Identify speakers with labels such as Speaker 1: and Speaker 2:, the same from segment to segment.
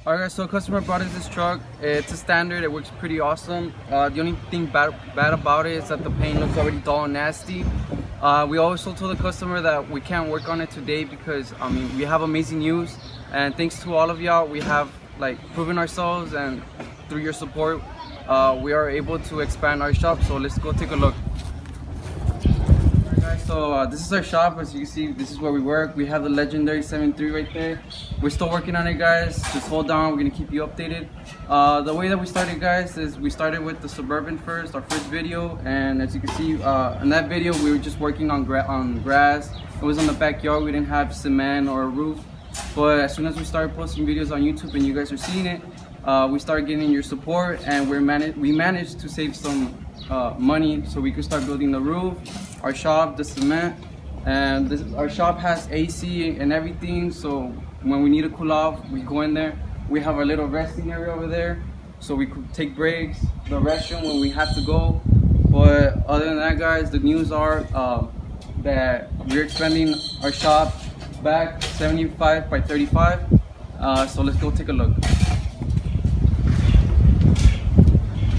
Speaker 1: Alright guys, so a customer brought us this truck. It's a standard, it works pretty awesome. The only thing bad about it is that the paint looks already dull and nasty. We also told the customer that we can't work on it today because we have amazing news, and thanks to all of y'all, we have proven ourselves, and through your support we are able to expand our shop. So let's go take a look. So this is our shop. As you can see, this is where we work. We have the legendary 7.3 right there. We're still working on it, guys. Just hold on, we're gonna keep you updated. The way that we started, guys, is we started with the Suburban first, our first video, and as you can see in that video we were just working on grass. It was in the backyard. We didn't have cement or a roof, but as soon as we started posting videos on YouTube and you guys are seeing it, we started getting your support, and we managed to save some money so we could start building the roof, our shop, the cement, and our shop has AC and everything, so when we need to cool off we go in there. We have our little resting area over there so we could take breaks, the restroom when we have to go. But other than that, guys, the news are that we're expanding our shop back 75 by 35. So let's go take a look.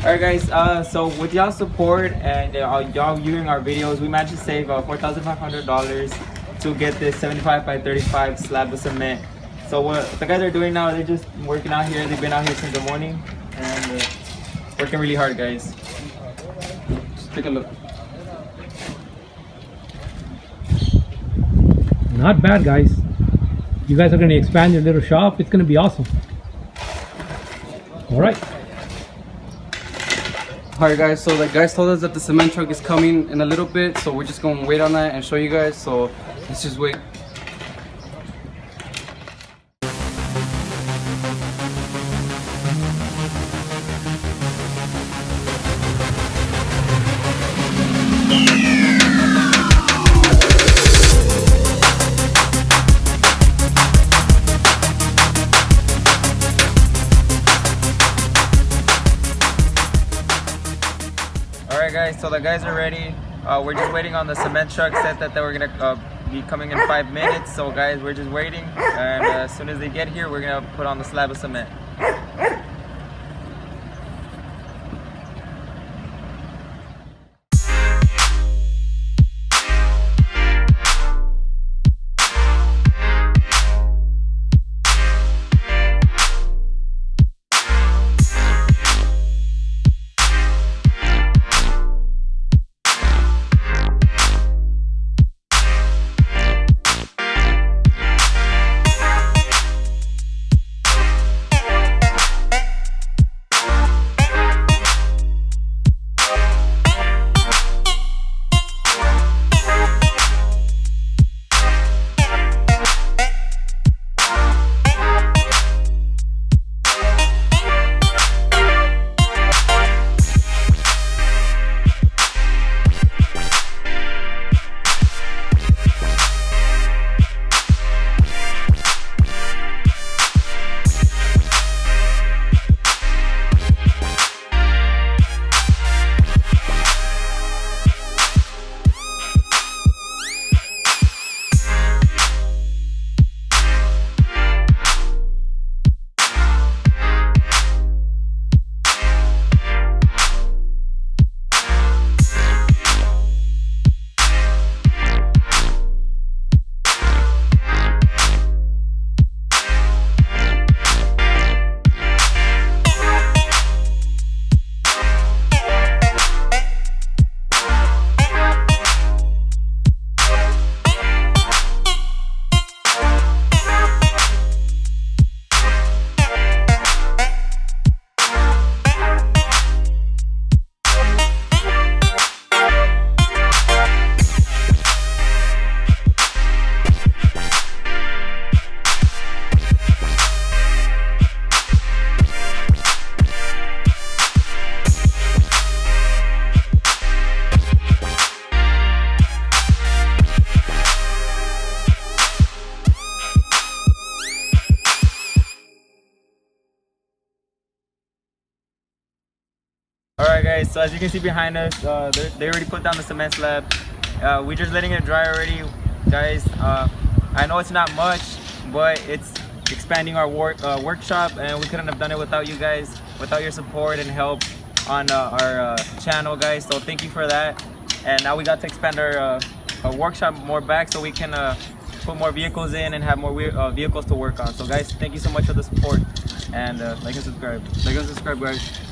Speaker 2: Alright guys, so with y'all's support and y'all viewing our videos, we managed to save $4,500 to get this 75 by 35 slab of cement. So what the guys are doing now, they're just working out here. They've been out here since the morning and working really hard, guys.
Speaker 1: Just take a look.
Speaker 3: Not bad, guys. You guys are going to expand your little shop. It's going to be awesome. All right.
Speaker 1: Alright guys, so the guys told us that the cement truck is coming in a little bit, so we're just going to wait on that and show you guys. So let's just wait.
Speaker 2: Alright guys, so the guys are ready. We're just waiting on the cement truck. Said that they were gonna be coming in 5 minutes. So guys, we're just waiting, and as soon as they get here, we're gonna put on the slab of cement. Alright guys, so as you can see behind us, they already put down the cement slab. We're just letting it dry already, guys. I know it's not much, but it's expanding our workshop, and we couldn't have done it without you guys, without your support and help on our channel, guys. So thank you for that. And now we got to expand our workshop more back so we can put more vehicles in and have more vehicles to work on. So guys, thank you so much for the support, and like and subscribe.
Speaker 1: Like and subscribe, guys.